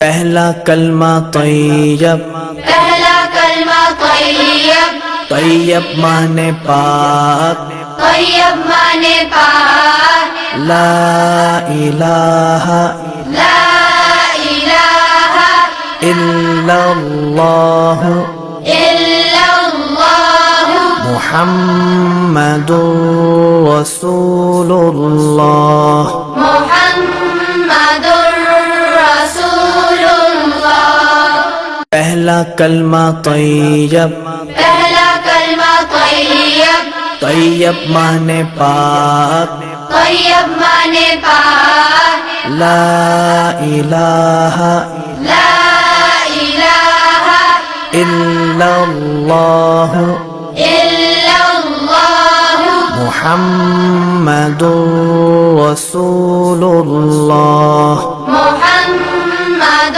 پہلا کلمہ طیب، پہلا کلمہ طیب، طیب مانے پاک، طیب مانے پاک، لا الہ لا الہ الا اللہ الا اللہ محمد رسول اللہ۔ محمد رسول اللہ۔ پہلا کلمہ طیب، پہلا کلمہ طیب، طیب مانے پاک، طیب مانے پاک، لا الہ لا الہ الا اللہ الا اللہ محمد رسول اللہ۔ محمد